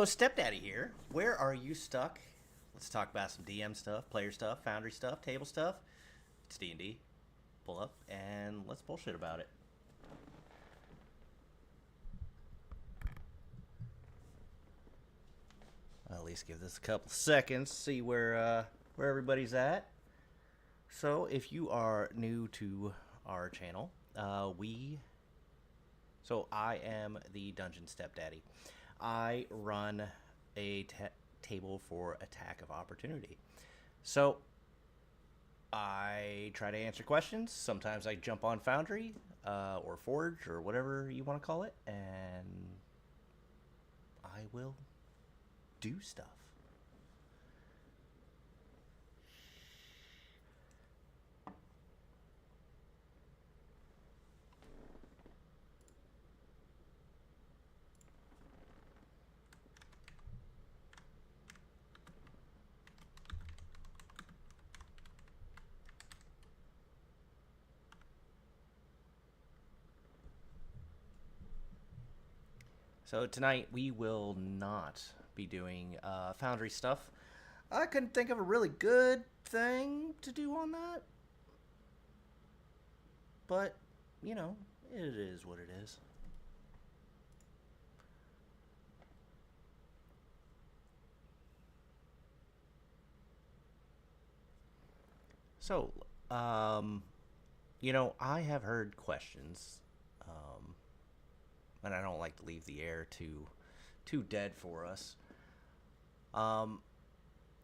So, StepDaddy here. Where are you stuck? Let's talk about some DM stuff, player stuff, Foundry stuff, table stuff. It's D&D. Pull up and let's bullshit about it. I'll at least give this a couple seconds, see where everybody's at. So, if you are new to our channel, I am the Dungeon StepDaddy. I run a table for Attack of Opportunity. So, I try to answer questions. Sometimes I jump on Foundry or Forge or whatever you want to call it, and I will do stuff. So tonight we will not be doing Foundry stuff. I couldn't think of a really good thing to do on that. But, you know, it is what it is. So, you know, I have heard questions, and I don't like to leave the air too dead for us. I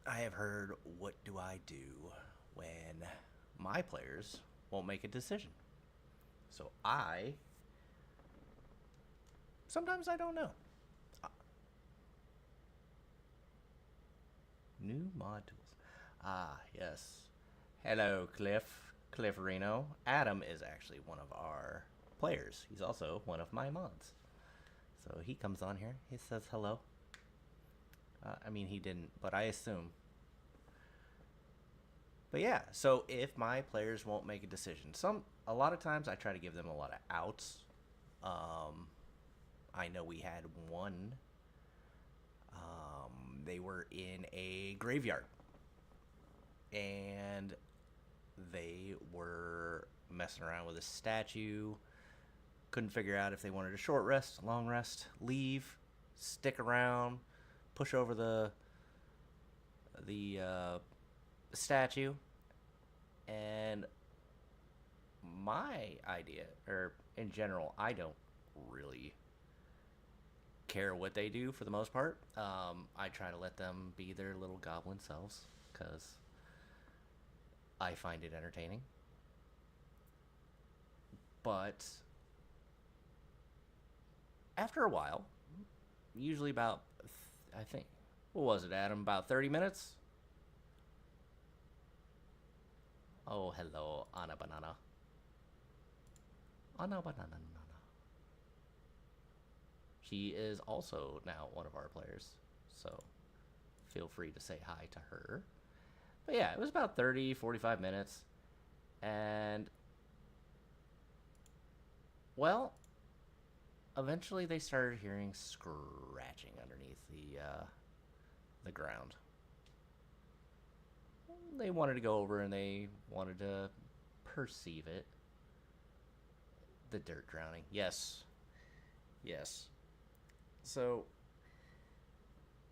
have heard, what do I do when my players won't make a decision? So sometimes I don't know. New mod tools. Ah, yes. Hello, Cliff Reno. Adam is actually one of our players. He's also one of my mods. So he comes on here. He says hello. I mean, he didn't, but I assume. But yeah, so if my players won't make a decision, a lot of times I try to give them a lot of outs. I know we had one. They were in a graveyard, and they were messing around with a statue. Couldn't figure out if they wanted a short rest, long rest, leave, stick around, push over the statue. And my idea, or in general, I don't really care what they do for the most part. I try to let them be their little goblin selves because I find it entertaining. But after a while, usually about, I think, what was it, Adam? About 30 minutes? Oh, hello, Anna Banana. Anna Banana. She is also now one of our players, so feel free to say hi to her. But yeah, it was about 30, 45 minutes, and, well, eventually they started hearing scratching underneath the ground. They wanted to go over and they wanted to perceive it. The dirt drowning. Yes. Yes. So,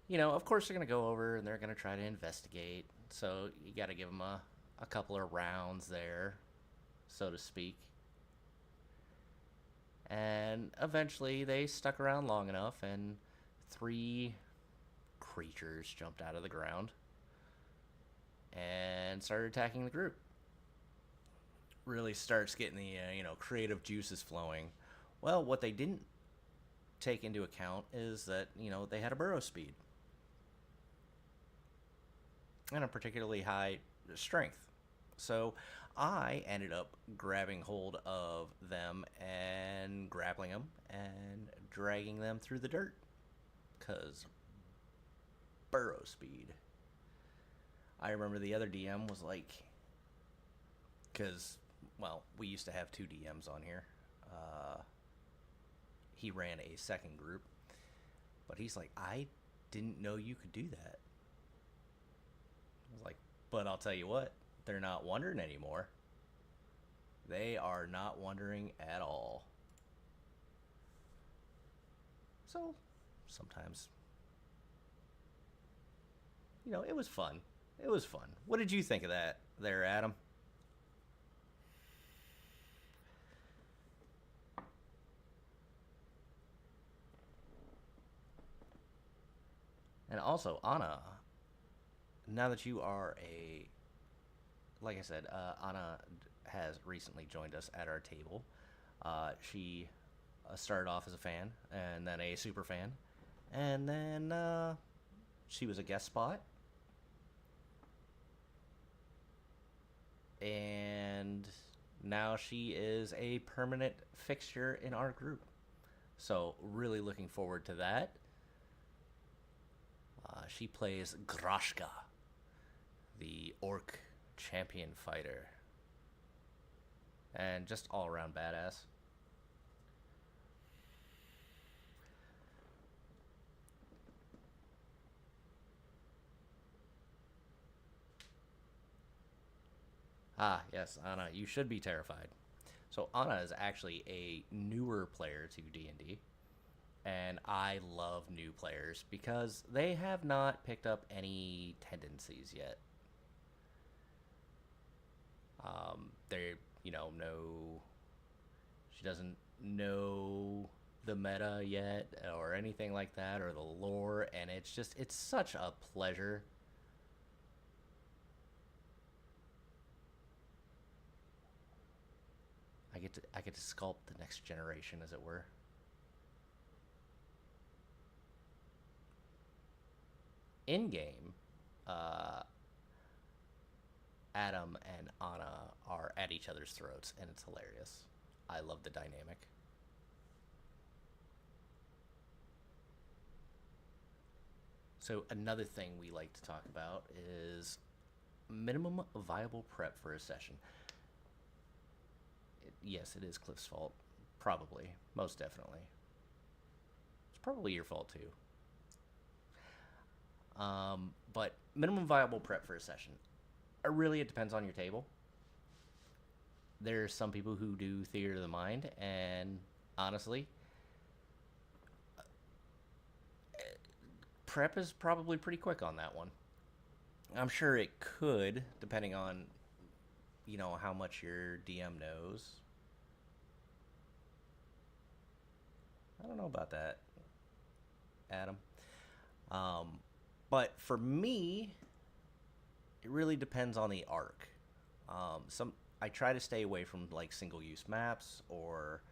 you know, of course they're going to go over and they're going to try to investigate. So you got to give them a couple of rounds there, so to speak. And eventually they stuck around long enough and 3 creatures jumped out of the ground and started attacking the group. Really starts getting the creative juices flowing. Well, what they didn't take into account is that, they had a burrow speed and a particularly high strength. So I ended up grabbing hold of them and grappling them and dragging them through the dirt because burrow speed. I remember the other DM was like, because, well, we used to have 2 DMs on here. He ran a second group, but he's like, I didn't know you could do that. I was like, but I'll tell you what, they're not wondering anymore. They are not wondering at all. So, sometimes, it was fun. It was fun. What did you think of that there, Adam? And also, Anna, now that you are like I said, Anna has recently joined us at our table. She started off as a fan, and then a super fan, and then she was a guest spot, and now she is a permanent fixture in our group. So, really looking forward to that. She plays Grashka, the orc champion fighter, and just all around badass. Ah, yes, Anna, you should be terrified. So Anna is actually a newer player to D&D, and I love new players because they have not picked up any tendencies yet. They, no, she doesn't know the meta yet or anything like that or the lore, and it's such a pleasure. I get to sculpt the next generation, as it were. In game, uh, Adam and Anna are at each other's throats, and it's hilarious. I love the dynamic. So another thing we like to talk about is minimum viable prep for a session. Yes, it is Cliff's fault. Probably. Most definitely. It's probably your fault too. But minimum viable prep for a session. Really, it depends on your table. There's some people who do theater of the mind, and honestly, prep is probably pretty quick on that one. I'm sure it could, depending on how much your DM knows. I don't know about that, Adam. Um, but for me, it really depends on the arc. Some I try to stay away from like single use maps or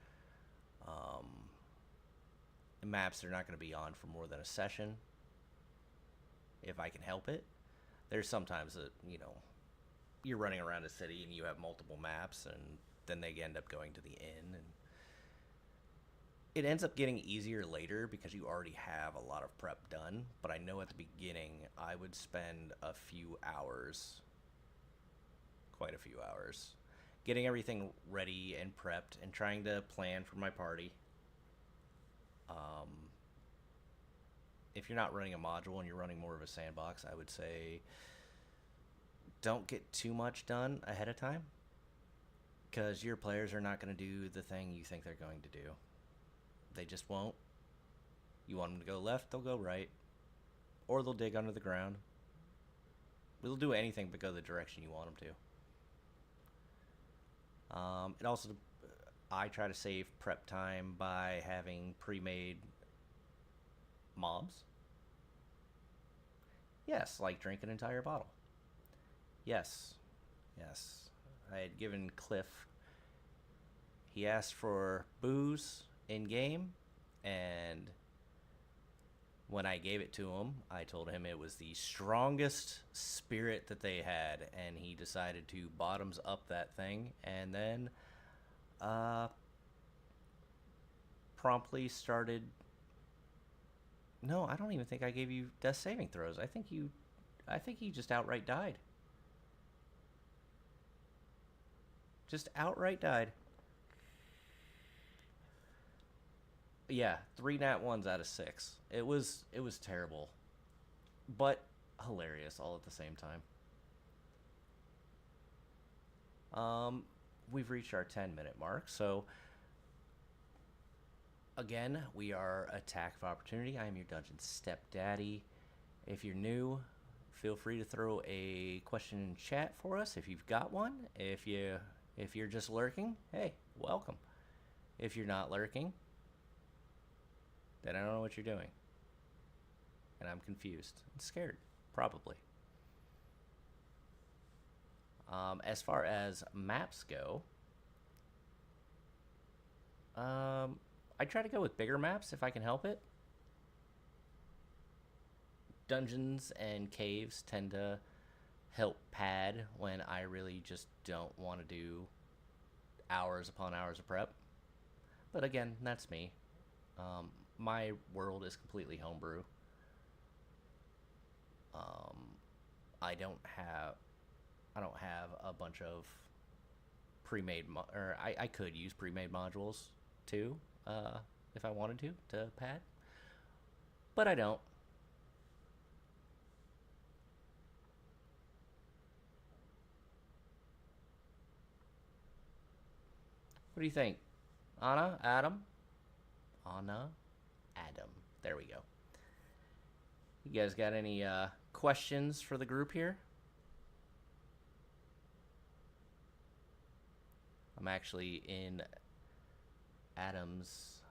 um, maps that are not going to be on for more than a session if I can help it. There's sometimes that you're running around a city and you have multiple maps, and then they end up going to the inn, and it ends up getting easier later because you already have a lot of prep done. But I know at the beginning I would spend a few hours, quite a few hours, getting everything ready and prepped and trying to plan for my party. If you're not running a module and you're running more of a sandbox, I would say don't get too much done ahead of time, because your players are not going to do the thing you think they're going to do. They just won't. You want them to go left, they'll go right. Or they'll dig under the ground. They'll do anything but go the direction you want them to. It also, I try to save prep time by having pre-made mobs. Yes, like drink an entire bottle. Yes, yes. I had given Cliff, he asked for booze in game, and when I gave it to him, I told him it was the strongest spirit that they had, and he decided to bottoms up that thing, and then promptly started. No, I don't even think I gave you death saving throws. I think he just outright died. Just outright died. Yeah, 3 nat 1s out of 6. It was terrible. but hilarious all at the same time. We've reached our 10-minute mark, so again, we are Attack of Opportunity. I am your dungeon stepdaddy. If you're new, feel free to throw a question in chat for us if you've got one. If you're just lurking, hey, welcome. If you're not lurking, then I don't know what you're doing. And I'm confused and scared, probably. As far as maps go, I try to go with bigger maps if I can help it. Dungeons and caves tend to help pad when I really just don't want to do hours upon hours of prep. But again, that's me. My world is completely homebrew. I don't have a bunch of pre-made or I could use pre-made modules too, if I wanted to pad, but I don't. What do you think, Anna? Adam? Anna? Adam. There we go. You guys got any questions for the group here? I'm actually in Adam's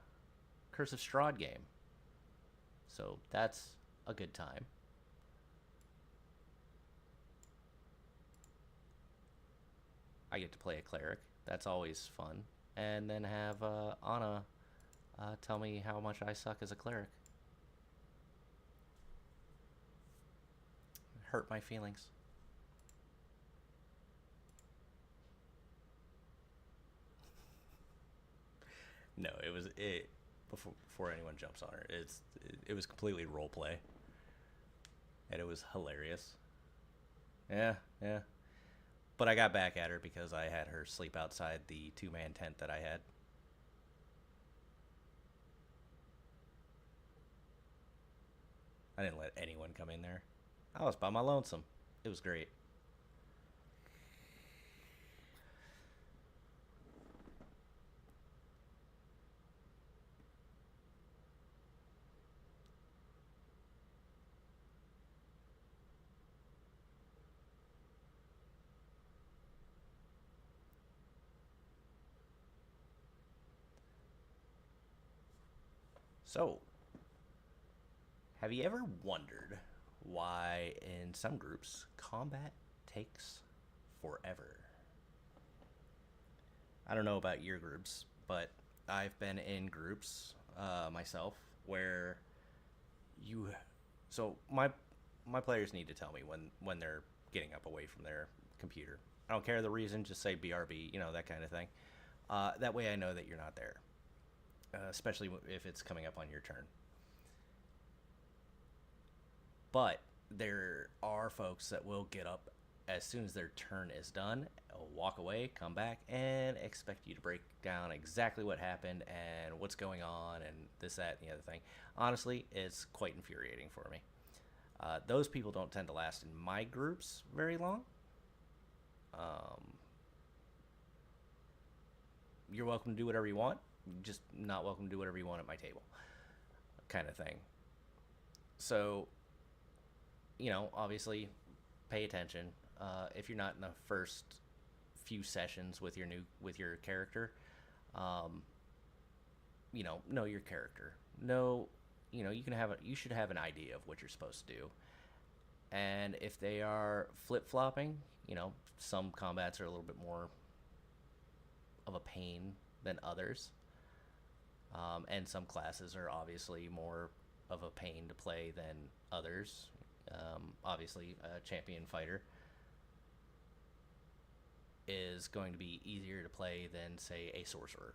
Curse of Strahd game, so that's a good time. I get to play a cleric. That's always fun. And then have Anna tell me how much I suck as a cleric. Hurt my feelings. No, it before anyone jumps on her. It was completely role play, and it was hilarious. Yeah, yeah. But I got back at her because I had her sleep outside the 2-man tent that I had. I didn't let anyone come in there. I was by my lonesome. It was great. So, have you ever wondered why in some groups combat takes forever? I don't know about your groups, but I've been in groups myself where you. So my players need to tell me when they're getting up away from their computer. I don't care the reason. Just say BRB, that kind of thing. That way I know that you're not there, especially if it's coming up on your turn. But there are folks that will get up as soon as their turn is done, walk away, come back, and expect you to break down exactly what happened and what's going on and this, that, and the other thing. Honestly, it's quite infuriating for me. Those people don't tend to last in my groups very long. You're welcome to do whatever you want, just not welcome to do whatever you want at my table, kind of thing. So, obviously, pay attention. If you're not in the first few sessions with your character, know your character. You should have an idea of what you're supposed to do. And if they are flip-flopping, some combats are a little bit more of a pain than others. And some classes are obviously more of a pain to play than others. Obviously, a champion fighter is going to be easier to play than, say, a sorcerer,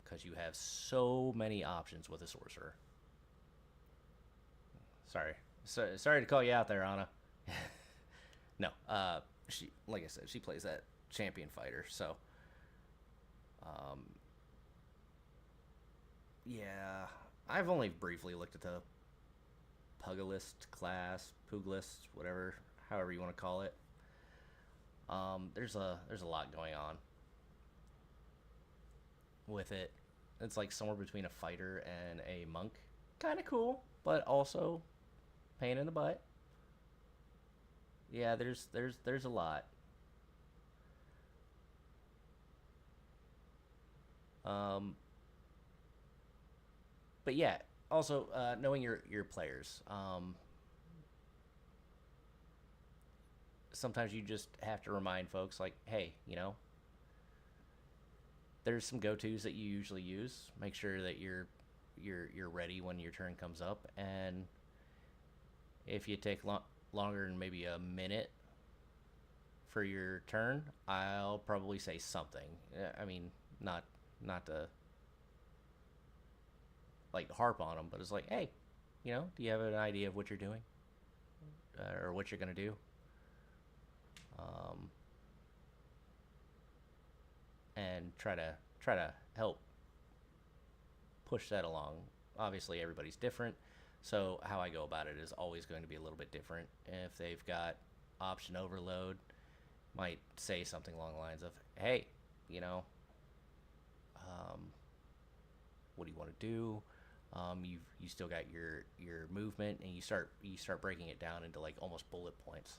because you have so many options with a sorcerer. Sorry to call you out there, Anna. No, she, like I said, she plays that champion fighter, so yeah, I've only briefly looked at the pugilist class, pugilist, whatever, however you want to call it. There's a lot going on with it. It's like somewhere between a fighter and a monk. Kind of cool, but also pain in the butt. Yeah, there's a lot. Um, but yeah, also knowing your players. Sometimes you just have to remind folks like, hey, there's some go-tos that you usually use. Make sure that you're ready when your turn comes up, and if you take longer than maybe a minute for your turn, I'll probably say something. I mean, not to like harp on them, but it's like, hey, do you have an idea of what you're doing or what you're gonna do? Um, and try to help push that along. Obviously, everybody's different, so how I go about it is always going to be a little bit different. If they've got option overload, might say something along the lines of, "Hey, you know, um, what do you want to do? You still got your movement, and you start breaking it down into like almost bullet points.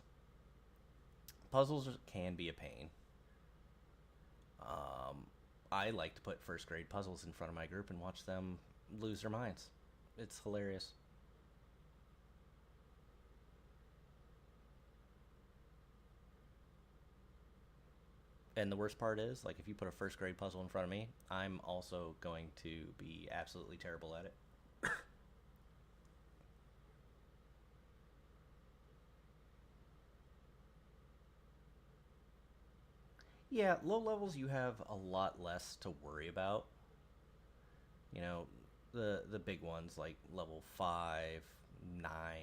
Puzzles can be a pain. Um, I like to put first grade puzzles in front of my group and watch them lose their minds. It's hilarious. And the worst part is, like, if you put a first grade puzzle in front of me, I'm also going to be absolutely terrible at it. Yeah, low levels you have a lot less to worry about. You know, the big ones like level 5, 9.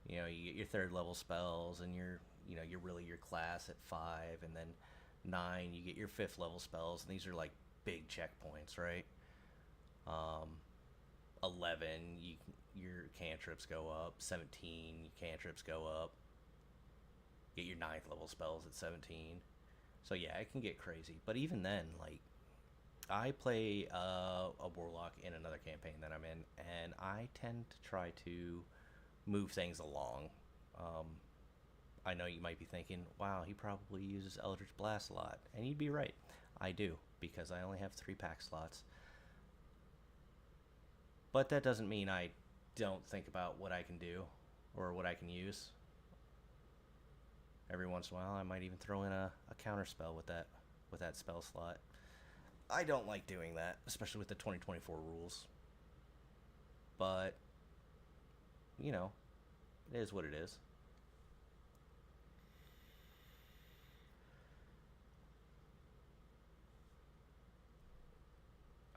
You get your third level spells, and you're really your class at 5, and then 9 you get your fifth level spells, and these are like big checkpoints, right? Um, 11 your cantrips go up. 17 your cantrips go up. Get your ninth level spells at 17. So yeah, it can get crazy. But even then, like, I play a warlock in another campaign that I'm in, and I tend to try to move things along. Um, I know you might be thinking, wow, he probably uses Eldritch Blast a lot. And you'd be right. I do, because I only have 3 pack slots. But that doesn't mean I don't think about what I can do or what I can use. Every once in a while, I might even throw in a counter spell with that spell slot. I don't like doing that, especially with the 2024 rules. But, it is what it is.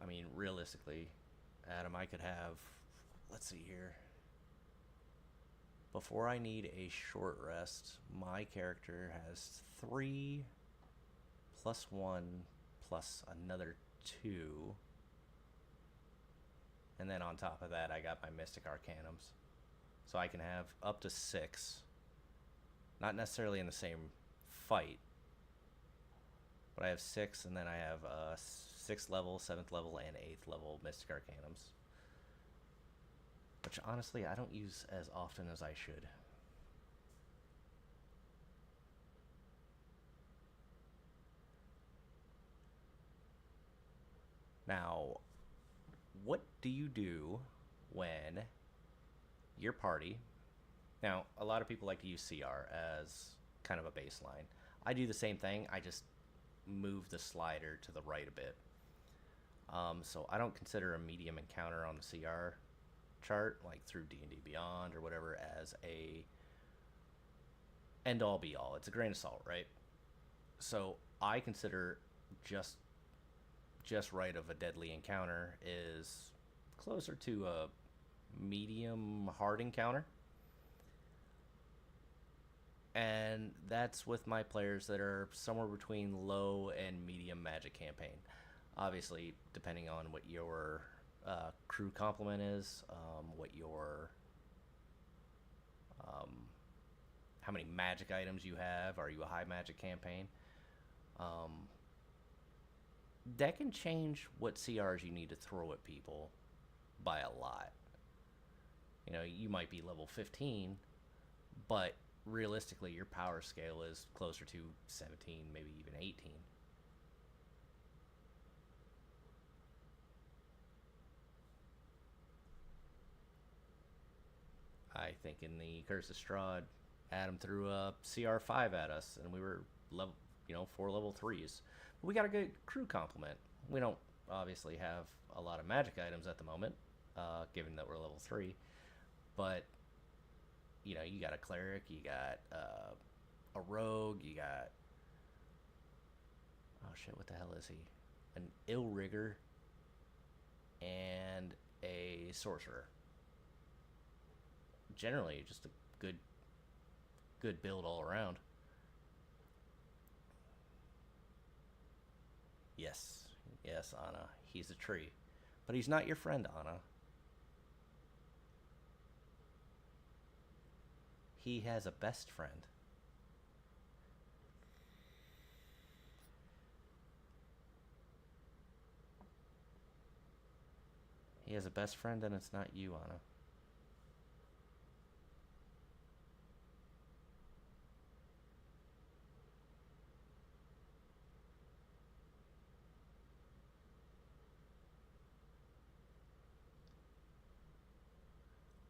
I mean, realistically, Adam, I could have, let's see here. Before I need a short rest, my character has 3 plus 1 plus another 2. And then on top of that, I got my Mystic Arcanums. So I can have up to 6. Not necessarily in the same fight, but I have 6, and then I have 6th level, 7th level, and 8th level Mystic Arcanums. Which, honestly, I don't use as often as I should. Now, what do you do when your party... Now, a lot of people like to use CR as kind of a baseline. I do the same thing, I just move the slider to the right a bit. So I don't consider a medium encounter on the CR chart, like through D&D Beyond or whatever, as a end all be all. It's a grain of salt, right? So I consider just right of a deadly encounter is closer to a medium hard encounter. And that's with my players that are somewhere between low and medium magic campaign. Obviously, depending on what your crew complement is, what your how many magic items you have. Are you a high magic campaign? Um, that can change what CRs you need to throw at people by a lot. You know, you might be level 15, but realistically, your power scale is closer to 17, maybe even 18. I think in the Curse of Strahd, Adam threw a CR5 at us, and we were level, 4 level 3s. But we got a good crew complement. We don't obviously have a lot of magic items at the moment, given that we're level 3. But you got a cleric, you got a rogue, you got, oh shit, what the hell is he? An ill rigger and a sorcerer. Generally, just a good build all around. Yes, yes, Anna. He's a tree, but he's not your friend, Anna. He has a best friend. He has a best friend, and it's not you, Anna.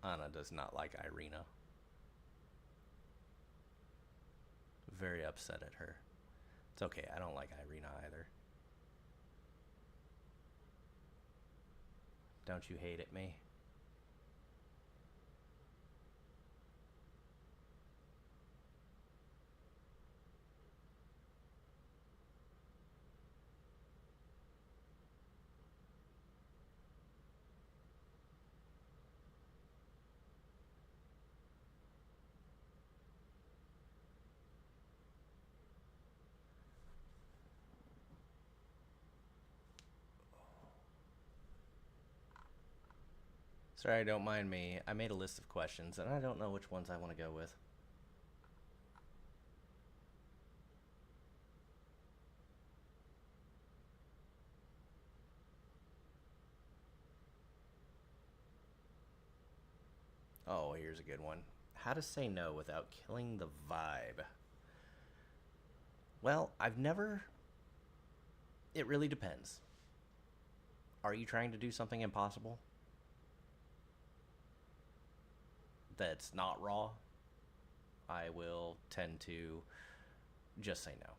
Anna does not like Irina. Very upset at her. It's okay, I don't like Irina either. Don't you hate at me? Sorry, don't mind me. I made a list of questions, and I don't know which ones I want to go with. Oh, here's a good one. How to say no without killing the vibe. Well, I've never. It really depends. Are you trying to do something impossible that's not raw? I will tend to just say no.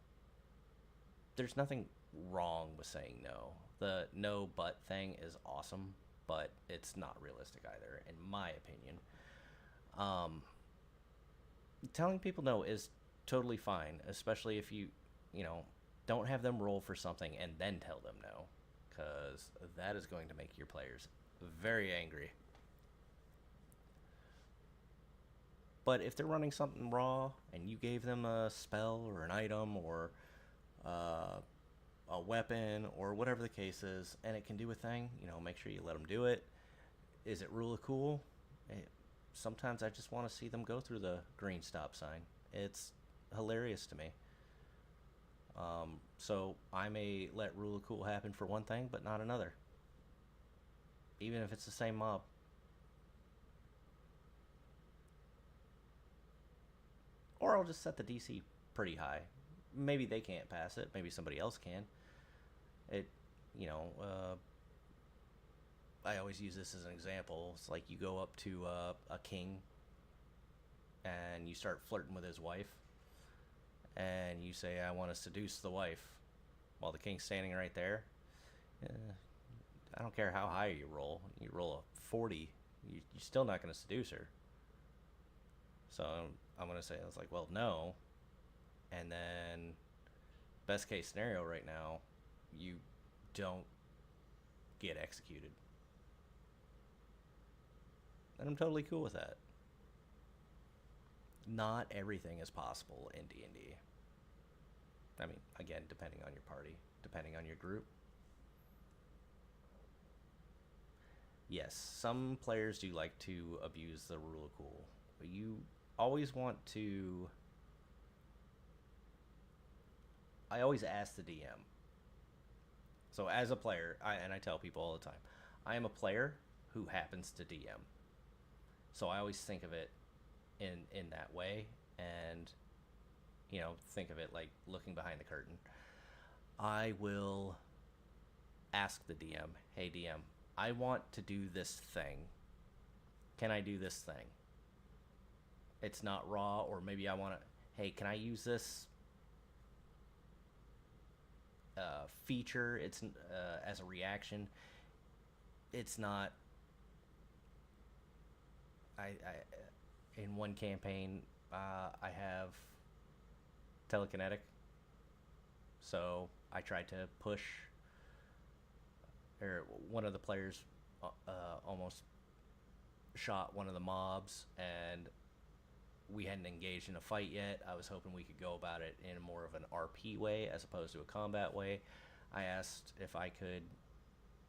There's nothing wrong with saying no. The no but thing is awesome, but it's not realistic either, in my opinion. Um, Telling people no is totally fine, especially if you know, don't have them roll for something and then tell them no, because that is going to make your players very angry. But if they're running something raw and you gave them a spell or an item or uh, a weapon or whatever the case is, and it can do a thing, make sure you let them do it. Is it really cool? Sometimes I just want to see them go through the green stop sign. It's hilarious to me. So I may let rule of cool happen for one thing, but not another, even if it's the same mob. Or I'll just set the DC pretty high. Maybe they can't pass it. Maybe somebody else can. It, you know, I always use this as an example. It's like you go up to a king and you start flirting with his wife, and you say, "I want to seduce the wife," while the king's standing right there. I don't care how high you roll. You roll a 40, you're still not going to seduce her. So I'm going to say, I was like, well, no. And then, best case scenario right now, you don't get executed. And I'm totally cool with that. Not everything is possible in D&D. I mean, again, depending on your party, depending on your group. Yes, some players do like to abuse the rule of cool, but you always want to. I always ask the DM. So as a player, and I tell people all the time, I am a player who happens to DM. So I always think of it in that way, and think of it like looking behind the curtain. I will ask the DM, "Hey DM, I want to do this thing. Can I do this thing? It's not raw, or maybe I want to. Hey, can I use this feature? It's as a reaction. It's not. I in one campaign, I have telekinetic, so I tried to push, or one of the players almost shot one of the mobs, and we hadn't engaged in a fight yet. I was hoping we could go about it in more of an RP way as opposed to a combat way. I asked if I could.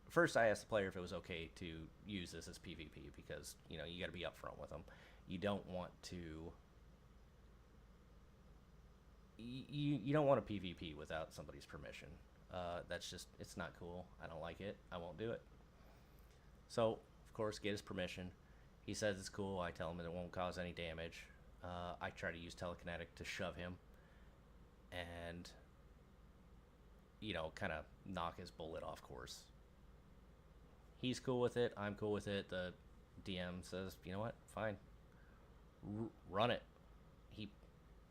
First, I asked the player if it was okay to use this as PvP, because you got to be upfront with them. You don't want to. You don't want to PvP without somebody's permission. That's just, it's not cool. I don't like it. I won't do it. So, of course, get his permission. He says it's cool. I tell him that it won't cause any damage. I try to use telekinetic to shove him and, kind of knock his bullet off course. He's cool with it. I'm cool with it. The DM says, you know what? Fine. Run it.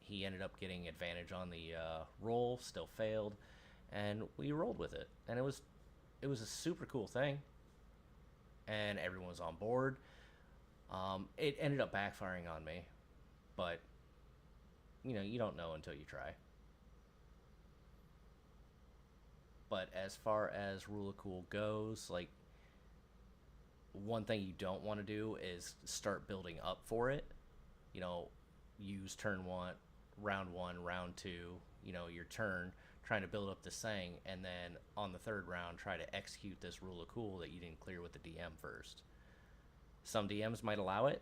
He ended up getting advantage on the roll, still failed, and we rolled with it. And it was a super cool thing, and everyone was on board. It ended up backfiring on me, but you don't know until you try. But as far as Rule of Cool goes, like, one thing you don't want to do is start building up for it. Use turn one, round two, your turn, trying to build up this thing, and then on the third round try to execute this Rule of Cool that you didn't clear with the DM first. Some DMs might allow it.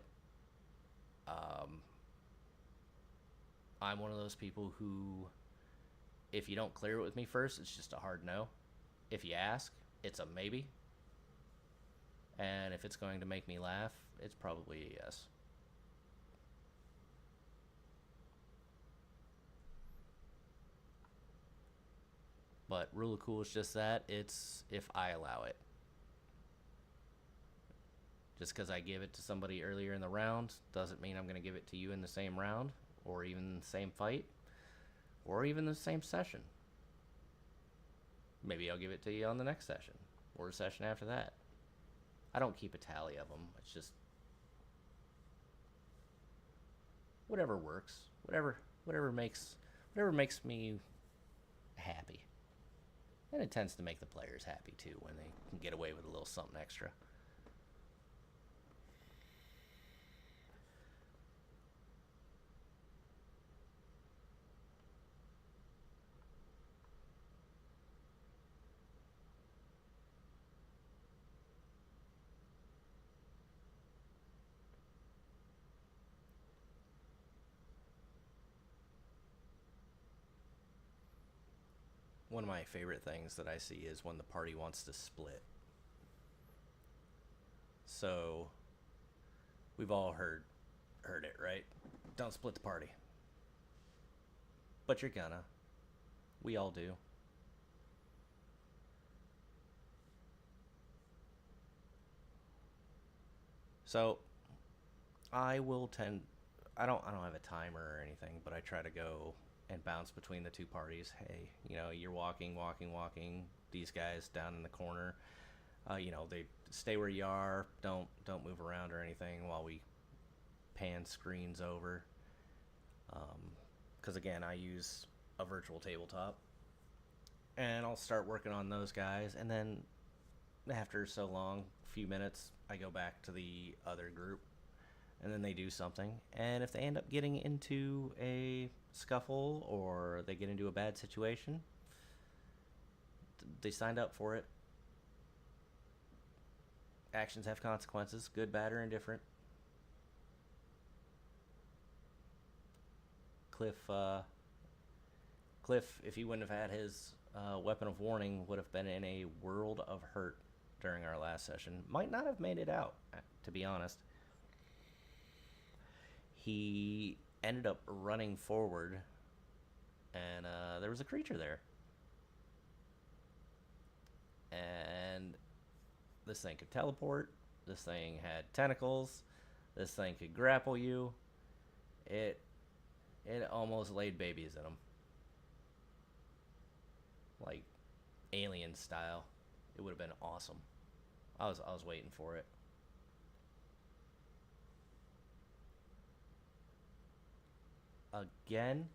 I'm one of those people who, if you don't clear it with me first, it's just a hard no. If you ask, it's a maybe. And if it's going to make me laugh, it's probably a yes. But Rule of Cool is just that. It's if I allow it. Just because I give it to somebody earlier in the round doesn't mean I'm going to give it to you in the same round, or even the same fight, or even the same session. Maybe I'll give it to you on the next session, or a session after that. I don't keep a tally of them. It's just whatever works, whatever makes me happy. And it tends to make the players happy too when they can get away with a little something extra. One of my favorite things that I see is when the party wants to split. So we've all heard it, right? Don't split the party. But you're gonna. We all do. So I will tend. I don't have a timer or anything, but I try to go and bounce between the two parties. Hey, you're walking. These guys down in the corner, they stay where you are. Don't move around or anything while we pan screens over. Because again, I use a virtual tabletop, and I'll start working on those guys, and then after so long, few minutes, I go back to the other group, and then they do something. And if they end up getting into a scuffle or they get into a bad situation, they signed up for it. Actions have consequences, good, bad, or indifferent. Cliff, if he wouldn't have had his weapon of warning, would have been in a world of hurt during our last session. Might not have made it out, to be honest. He ended up running forward, and there was a creature there. And this thing could teleport. This thing had tentacles. This thing could grapple you. It almost laid babies in him. Like alien style. It would have been awesome. I was waiting for it. Again,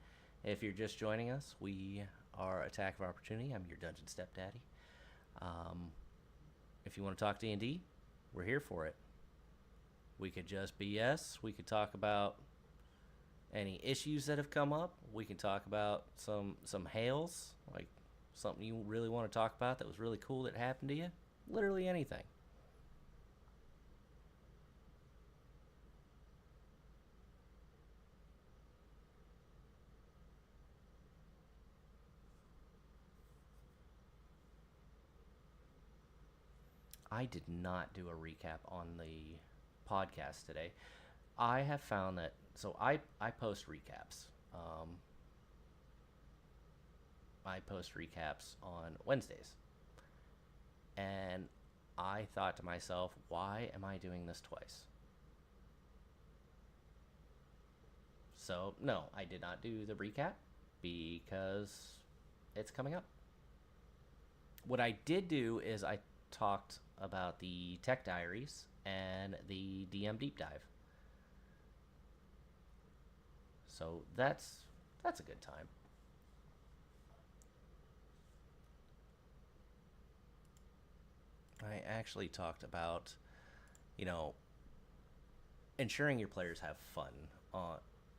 if you're just joining us, we are Attack of Opportunity. I'm your Dungeon StepDaddy. If you want to talk D&D, we're here for it. We could just BS. We could talk about any issues that have come up. We can talk about some hails, like something you really want to talk about that was really cool that happened to you. Literally anything. I did not do a recap on the podcast today. I have found that, so I post recaps. I post recaps on Wednesdays. And I thought to myself, why am I doing this twice? So, no, I did not do the recap because it's coming up. What I did do is I talked about the Tech Diaries and the DM Deep Dive. So that's a good time. I actually talked about, ensuring your players have fun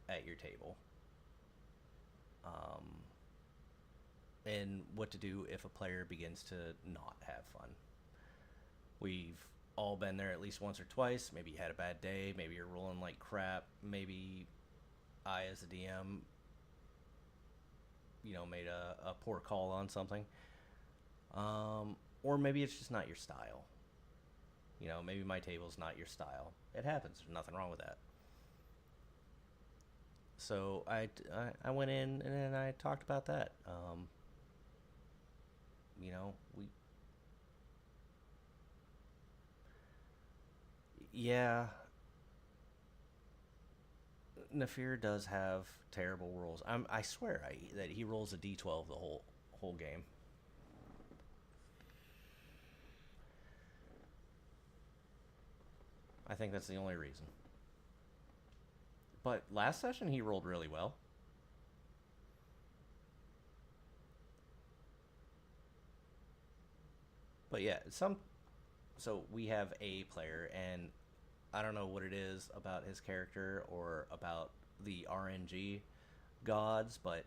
at your table. And what to do if a player begins to not have fun. We've all been there at least once or twice. Maybe you had a bad day. Maybe you're rolling like crap. Maybe I, as a DM, made a poor call on something. Or maybe it's just not your style. Maybe my table's not your style. It happens. There's nothing wrong with that. So I went in and I talked about that. Yeah, Nafir does have terrible rolls. I swear that he rolls a D12 the whole game. I think that's the only reason. But last session he rolled really well. But yeah, so we have a player, and I don't know what it is about his character or about the RNG gods, but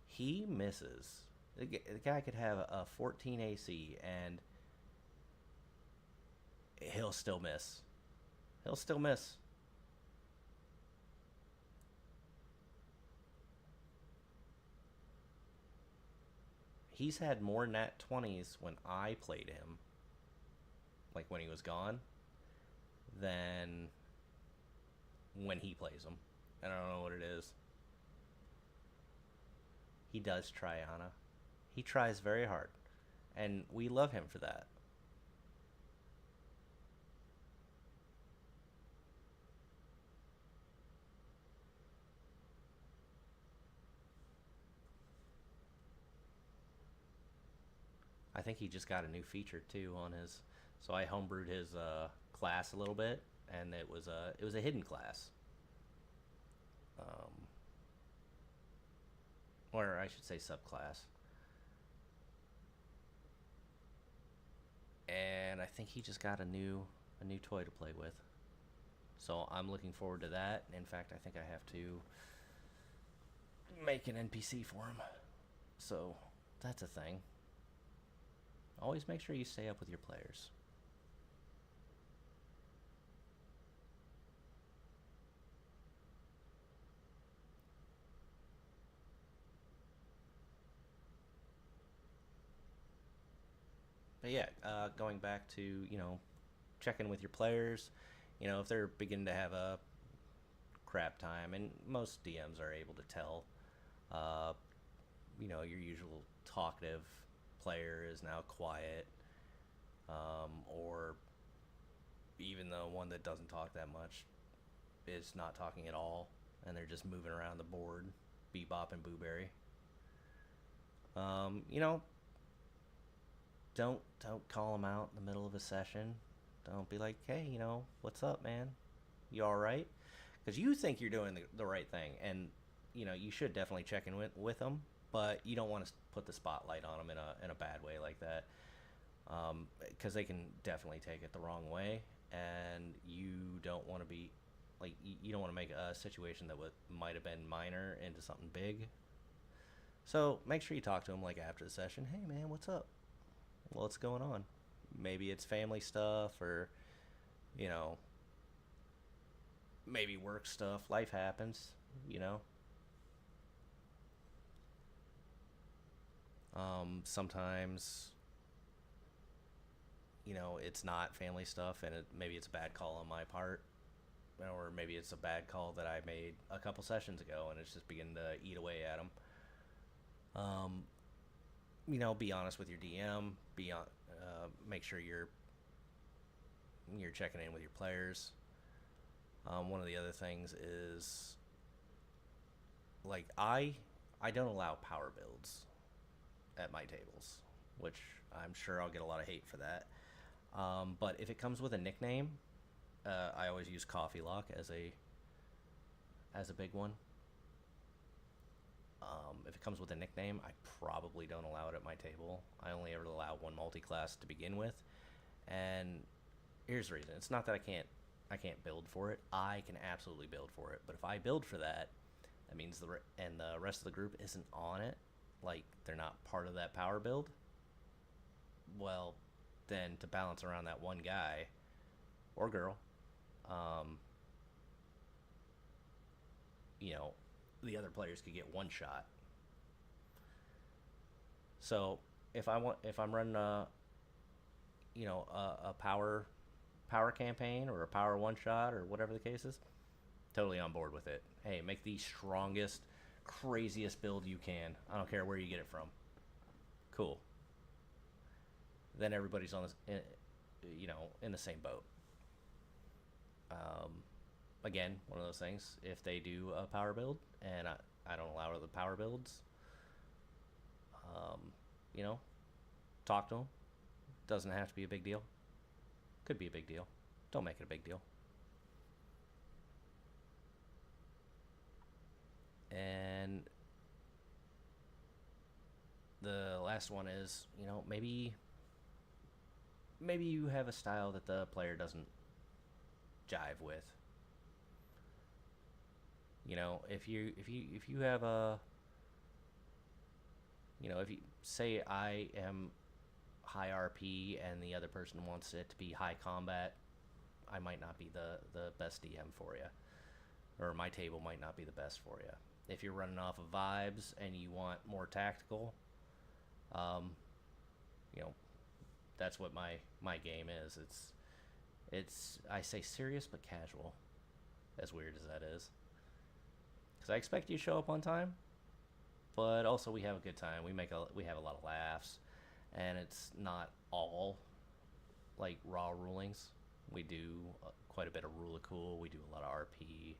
he misses. The guy could have a 14 AC and he'll still miss. He'll still miss. He's had more nat 20s when I played him, like when he was gone, than when he plays them. I don't know what it is. He does try, Anna. He tries very hard, and we love him for that. I think he just got a new feature too on his. So I homebrewed his class a little bit, and it was a hidden class. Or I should say subclass. And I think he just got a new toy to play with. So I'm looking forward to that. In fact, I think I have to make an NPC for him. So that's a thing. Always make sure you stay up with your players. But yeah, going back to, checking with your players, if they're beginning to have a crap time, and most DMs are able to tell, uh, your usual talkative player is now quiet, or even the one that doesn't talk that much is not talking at all, and they're just moving around the board, bebop and booberry. You know, don't call them out in the middle of a session. Don't be like, hey, what's up, man? You all right? Because you think you're doing the right thing, and you should definitely check in with them, but you don't want to put the spotlight on them in a bad way like that, because they can definitely take it the wrong way, and you don't want to be like you don't want to make a situation that might have been minor into something big. So make sure you talk to them like after the session. Hey, man, what's up? What's going on? Maybe it's family stuff, or you know maybe work stuff. Life happens, you know. Sometimes it's not family stuff, and maybe it's a bad call on my part, or maybe it's a bad call that I made a couple sessions ago, and it's just beginning to eat away at them. Be honest with your DM. Make sure you're checking in with your players. One of the other things is, like, I don't allow power builds at my tables, which I'm sure I'll get a lot of hate for that. But if it comes with a nickname, I always use Coffee Lock as a big one. If it comes with a nickname, I probably don't allow it at my table. I only ever allow one multi-class to begin with, and here's the reason. It's not that I can't build for it. I can absolutely build for it, but if I build for that, that means the rest of the group isn't on it, like they're not part of that power build. Well, then to balance around that one guy or girl, um, the other players could get one shot. So if I'm running a power campaign or a power one shot or whatever the case is, totally on board with it. Hey, make the strongest, craziest build you can. I don't care where you get it from. Cool. Then everybody's on this, in the same boat. Again, one of those things. If they do a power build and I don't allow the power builds, talk to them. Doesn't have to be a big deal. Could be a big deal. Don't make it a big deal. And the last one is, maybe you have a style that the player doesn't jive with. If you have a, if you say I am high RP and the other person wants it to be high combat, I might not be the best DM for you, or my table might not be the best for you. If you're running off of vibes and you want more tactical, that's what my game is. It's I say serious but casual, as weird as that is, because I expect you to show up on time, but also we have a good time. We have a lot of laughs, and it's not all like raw rulings. We do quite a bit of rule of cool. We do a lot of RP.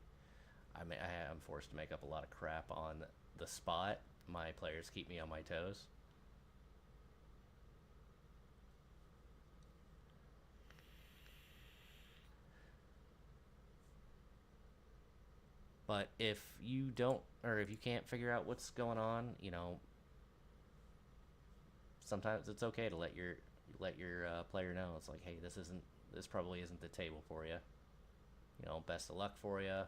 I am forced to make up a lot of crap on the spot. My players keep me on my toes. But if you don't, or if you can't figure out what's going on, sometimes it's okay to let your player know. It's like, hey, this probably isn't the table for you. Best of luck for you.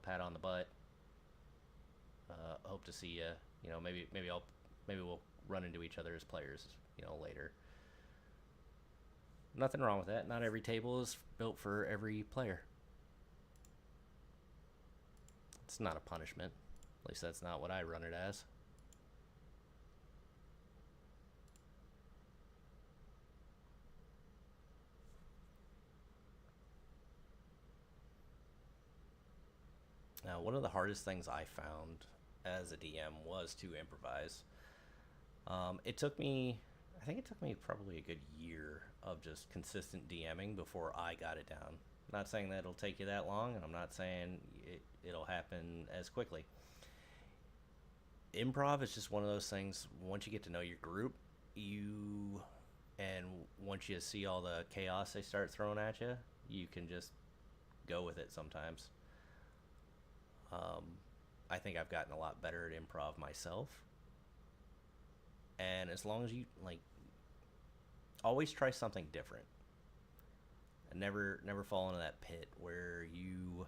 Pat on the butt. Hope to see you. Maybe we'll run into each other as players. Later. Nothing wrong with that. Not every table is built for every player. It's not a punishment. At least that's not what I run it as. Now, one of the hardest things I found as a DM was to improvise. It took me, I think it took me probably a good year of just consistent DMing before I got it down. I'm not saying that it'll take you that long, and I'm not saying it'll happen as quickly. Improv is just one of those things. Once you get to know your group, you and once you see all the chaos they start throwing at you, you can just go with it sometimes. Um, I think I've gotten a lot better at improv myself. And as long as you like always try something different and never fall into that pit where you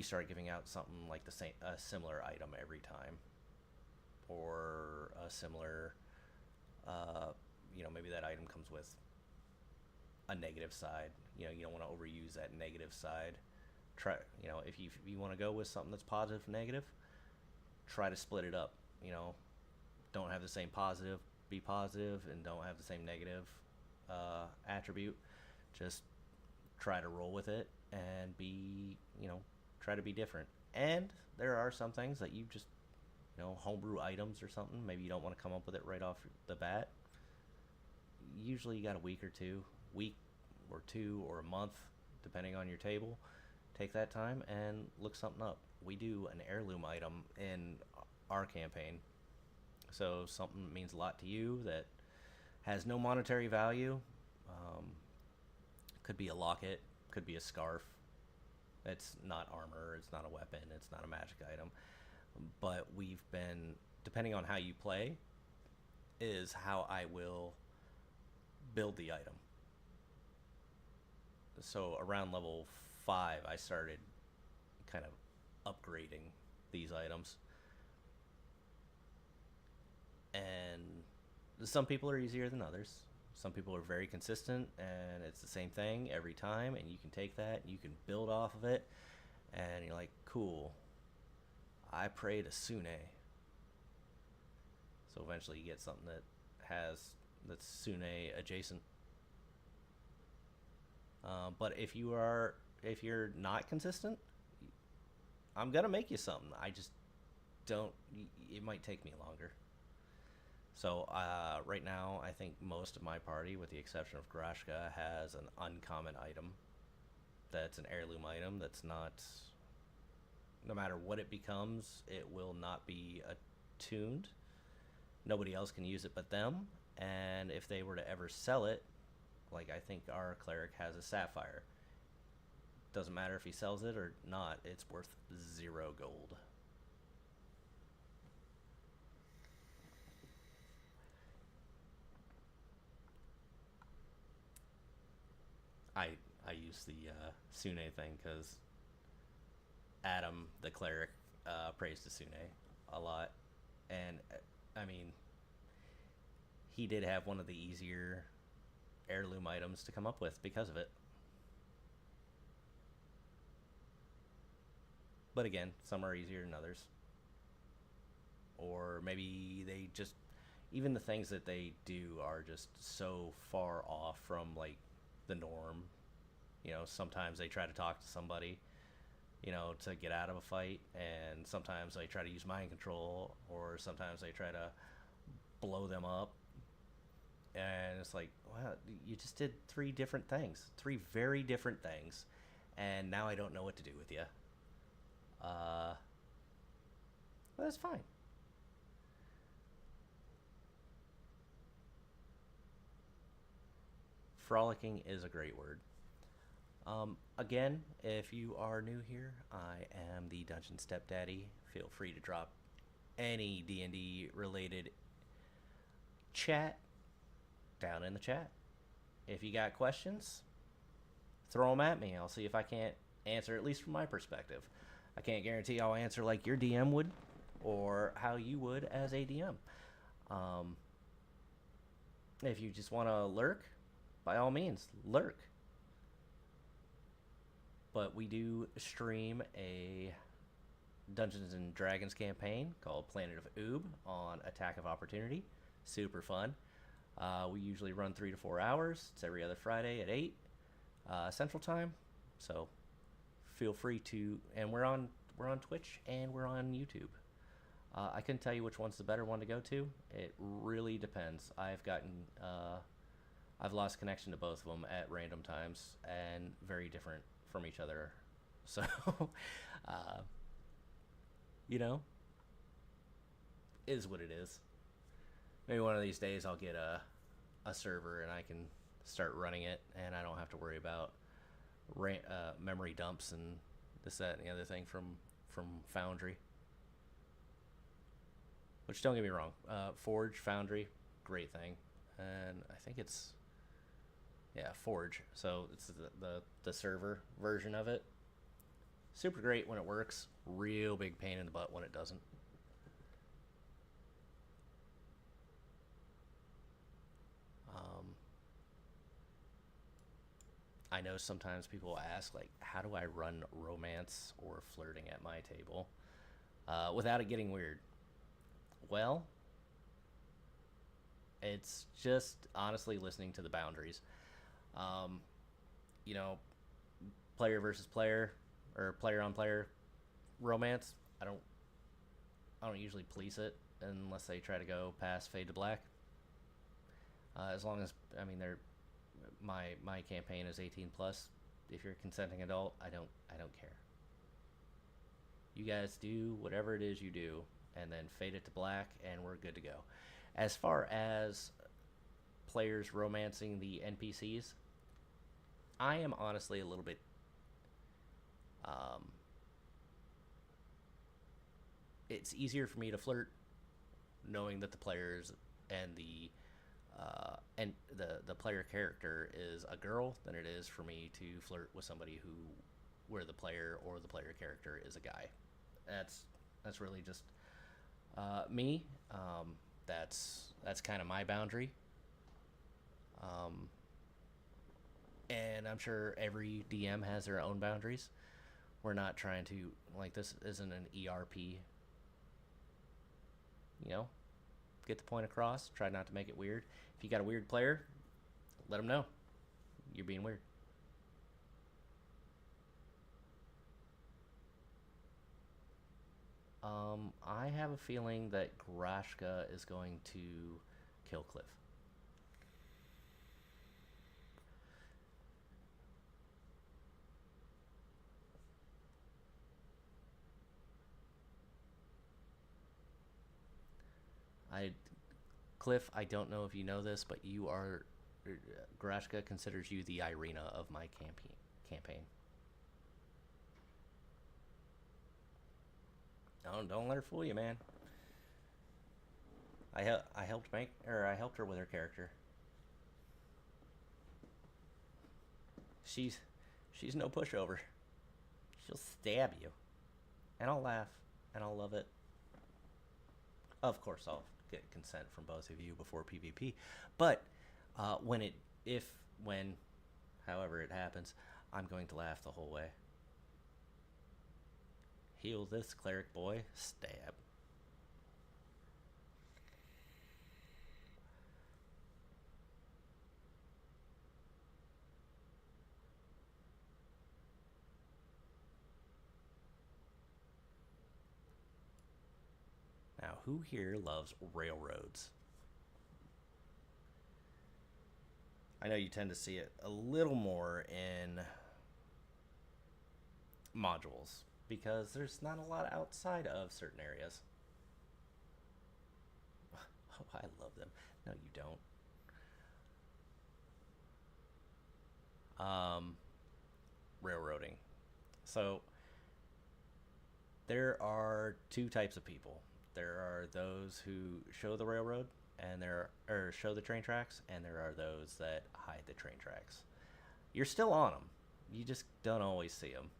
start giving out something like a similar item every time, or a similar maybe that item comes with a negative side. You don't want to overuse that negative side. Try, if you want to go with something that's positive and negative, try to split it up. Don't have the same positive be positive, and don't have the same negative attribute. Just try to roll with it and try to be different. And there are some things that you just homebrew items or something, maybe you don't want to come up with it right off the bat. Usually you got a week or two or a month, depending on your table. Take that time and look something up. We do an heirloom item in our campaign, so something means a lot to you that has no monetary value. Could be a locket, could be a scarf. It's not armor, it's not a weapon, it's not a magic item. But we've been, depending on how you play, is how I will build the item. So around level 5, I started kind of upgrading these items. And some people are easier than others. Some people are very consistent, and it's the same thing every time, and you can take that and you can build off of it, and you're like, cool, I pray to Sune. So eventually you get something that's Sune adjacent. But if you're not consistent, I'm gonna make you something. I just don't. It might take me longer. So right now, I think most of my party, with the exception of Grashka, has an uncommon item. That's an heirloom item. That's not. No matter what it becomes, it will not be attuned. Nobody else can use it but them. And if they were to ever sell it, like I think our cleric has a sapphire. Doesn't matter if he sells it or not, it's worth 0 gold. I use the Sune thing because Adam, the cleric, prays to Sune a lot. And, I mean, he did have one of the easier heirloom items to come up with because of it. But again, some are easier than others. Or maybe they just, even the things that they do are just so far off from, like, the norm. Sometimes they try to talk to somebody, to get out of a fight, and sometimes they try to use mind control, or sometimes they try to blow them up. And it's like, wow, you just did 3 different things, 3 very different things, and now I don't know what to do with you. Well, that's fine. Frolicking is a great word. Again, if you are new here, I am the Dungeon StepDaddy. Feel free to drop any D&D related chat down in the chat. If you got questions, throw them at me. I'll see if I can't answer, at least from my perspective. I can't guarantee I'll answer like your DM would or how you would as a DM. If you just want to lurk, by all means, lurk. But we do stream a Dungeons and Dragons campaign called Planet of Oob on Attack of Opportunity. Super fun. We usually run 3 to 4 hours. It's every other Friday at 8 Central Time. So feel free to, and we're on Twitch and we're on YouTube. I couldn't tell you which one's the better one to go to. It really depends. I've lost connection to both of them at random times and very different from each other. So, uh, you know, is what it is. Maybe one of these days I'll get a server and I can start running it, and I don't have to worry about memory dumps and this, that, and the other thing from Foundry. Which, don't get me wrong, Forge, Foundry, great thing, and I think it's Forge. So it's the server version of it. Super great when it works. Real big pain in the butt when it doesn't. I know sometimes people ask, like, how do I run romance or flirting at my table without it getting weird? Well, it's just honestly listening to the boundaries. You know, player versus player or player on player romance. I don't usually police it unless they try to go past fade to black. As long as, I mean, my campaign is 18 plus. If you're a consenting adult, I don't care. You guys do whatever it is you do, and then fade it to black, and we're good to go. As far as players romancing the NPCs, I am honestly a little bit it's easier for me to flirt knowing that the players and the player character is a girl than it is for me to flirt with somebody where the player or the player character is a guy. That's really just me. That's kind of my boundary. And I'm sure every DM has their own boundaries. We're not trying to, like, this isn't an ERP. You know, get the point across. Try not to make it weird. If you got a weird player, let them know you're being weird. I have a feeling that Grashka is going to kill Cliff. Cliff, I don't know if you know this, but Grashka considers you the Irina of my campaign. Don't let her fool you, man. I helped her with her character. She's no pushover. She'll stab you, and I'll laugh, and I'll love it. Of course, I'll get consent from both of you before PvP, but however it happens, I'm going to laugh the whole way. Heal this cleric boy, stab. Now, who here loves railroads? I know you tend to see it a little more in modules because there's not a lot outside of certain areas. Oh, I love them. No, you don't. Railroading. So there are two types of people. There are those who show the railroad or show the train tracks, and there are those that hide the train tracks. You're still on them. You just don't always see them.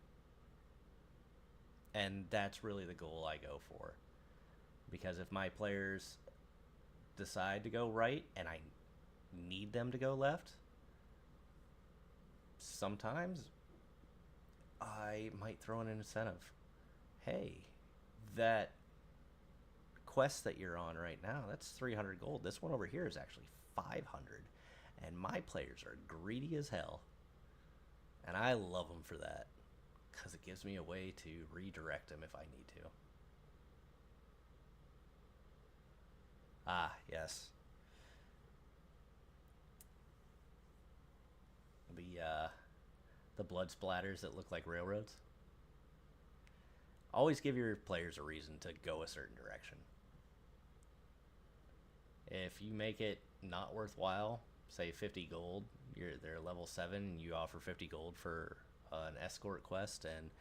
And that's really the goal I go for. Because if my players decide to go right and I need them to go left, sometimes I might throw in an incentive. Hey, that quest that you're on right now, that's 300 gold. This one over here is actually 500. And my players are greedy as hell. And I love them for that. Because it gives me a way to redirect them if I need to. Ah, yes. The blood splatters that look like railroads. Always give your players a reason to go a certain direction. If you make it not worthwhile, say 50 gold, they're level 7 and you offer 50 gold for an escort quest and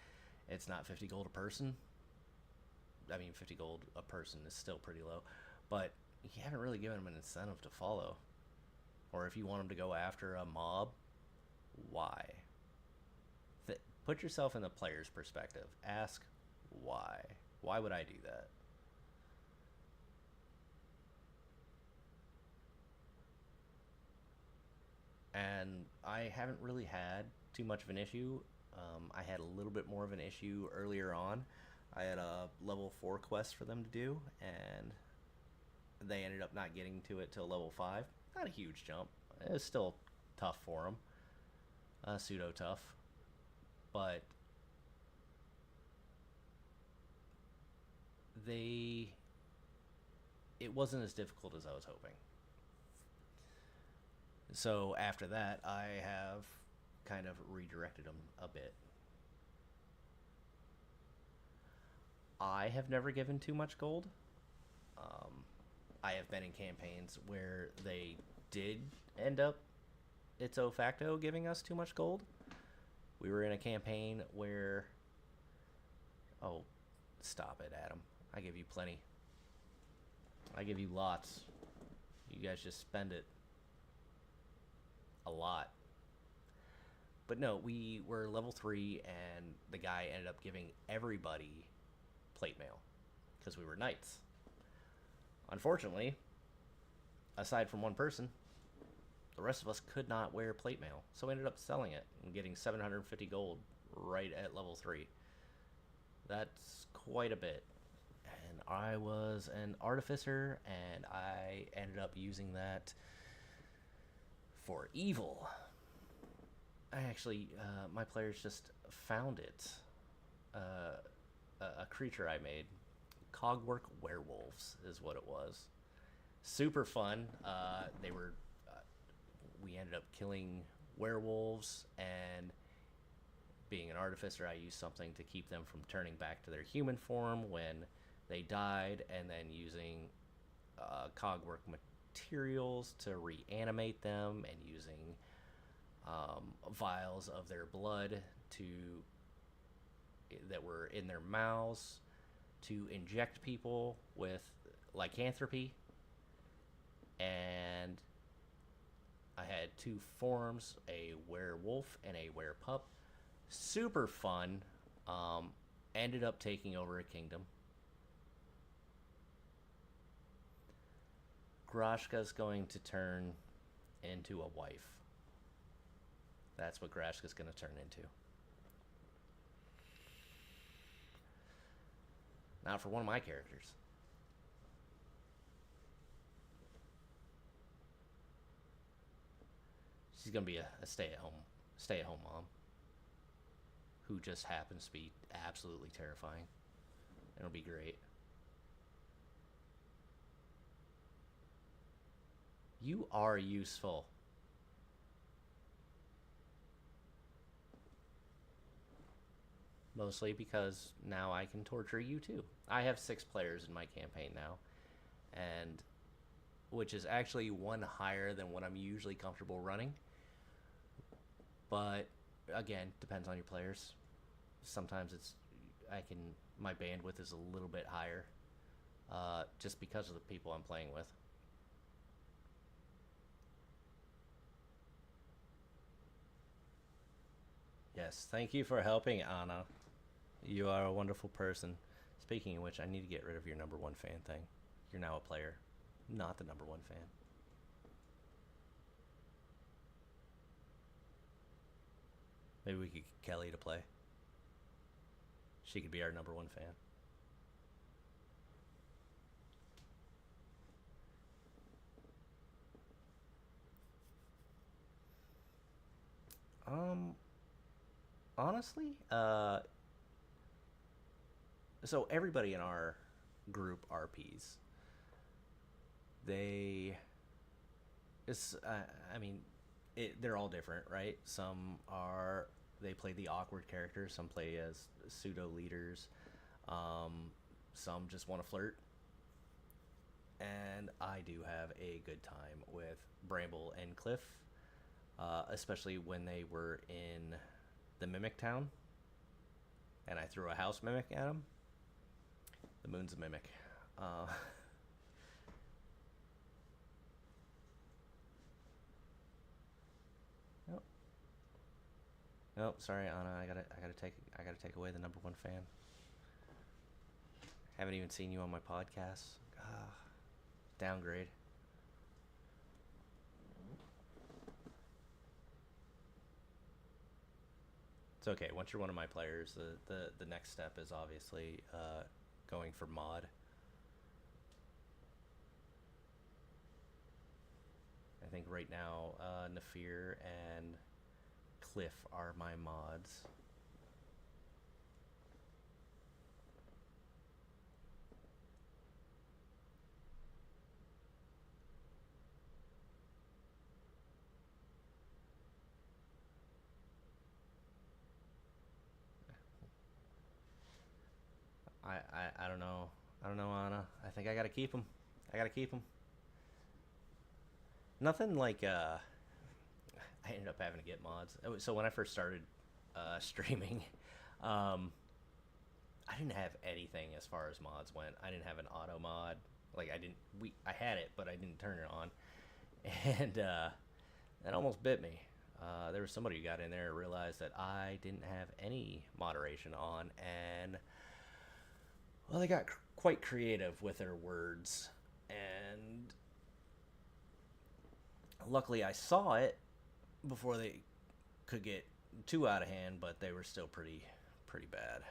it's not 50 gold a person. I mean, 50 gold a person is still pretty low, but you haven't really given them an incentive to follow. Or if you want them to go after a mob, why? Put yourself in the player's perspective. Ask why. Why would I do that? And I haven't really had too much of an issue. I had a little bit more of an issue earlier on. I had a level 4 quest for them to do, and they ended up not getting to it till level 5. Not a huge jump. It was still tough for them. Pseudo tough. But it wasn't as difficult as I was hoping. So after that, I have kind of redirected them a bit. I have never given too much gold. I have been in campaigns where they did end up ipso facto giving us too much gold. We were in a campaign where... Oh, stop it, Adam. I give you plenty. I give you lots. You guys just spend it. A lot. But no, we were level 3 and the guy ended up giving everybody plate mail because we were knights. Unfortunately, aside from one person, the rest of us could not wear plate mail, so we ended up selling it and getting 750 gold right at level 3. That's quite a bit. And I was an artificer, and I ended up using that for evil. I actually, my players just found it. A creature I made. Cogwork werewolves is what it was. Super fun. We ended up killing werewolves, and being an artificer, I used something to keep them from turning back to their human form when they died, and then using cogwork materials to reanimate them, and using vials of their blood that were in their mouths to inject people with lycanthropy. And I had 2 forms, a werewolf and a werepup. Super fun. Ended up taking over a kingdom. Grashka's going to turn into a wife. That's what Grashka's going to turn into. Now for one of my characters. She's going to be a stay-at-home mom who just happens to be absolutely terrifying. It'll be great. You are useful. Mostly because now I can torture you too. I have 6 players in my campaign now, and which is actually 1 higher than what I'm usually comfortable running. But again, depends on your players. Sometimes my bandwidth is a little bit higher, just because of the people I'm playing with. Yes, thank you for helping, Anna. You are a wonderful person. Speaking of which, I need to get rid of your number 1 fan thing. You're now a player, not the number 1 fan. Maybe we could get Kelly to play. She could be our number 1 fan. honestly, so everybody in our group RPs, they, it's, I mean, they're all different, right? Some are, they play the awkward characters, some play as pseudo leaders, um, some just want to flirt, and I do have a good time with Bramble and Cliff, especially when they were in the Mimic Town, and I threw a house mimic at them. The moon's a mimic. Uh, oh, oh, sorry, Anna. I gotta take away the number one fan. Haven't even seen you on my podcast. Ah, downgrade. It's okay. Once you're one of my players, the next step is obviously going for mod. I think right now, Nafir and Cliff are my mods. I don't know. I don't know, Anna. I think I gotta keep them. I gotta keep them. Nothing like I ended up having to get mods. So when I first started streaming, um, I didn't have anything as far as mods went. I didn't have an auto mod. Like I didn't. I had it, but I didn't turn it on, and that almost bit me. There was somebody who got in there and realized that I didn't have any moderation on, and well, they got quite creative with their words, and luckily I saw it before they could get too out of hand, but they were still pretty bad.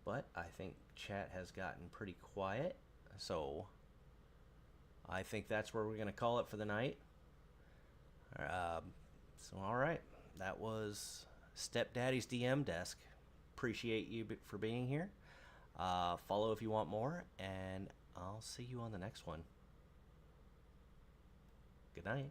But I think chat has gotten pretty quiet, so I think that's where we're gonna call it for the night. So all right, that was StepDaddy's DM desk. Appreciate you for being here. Follow if you want more, and I'll see you on the next one. Good night.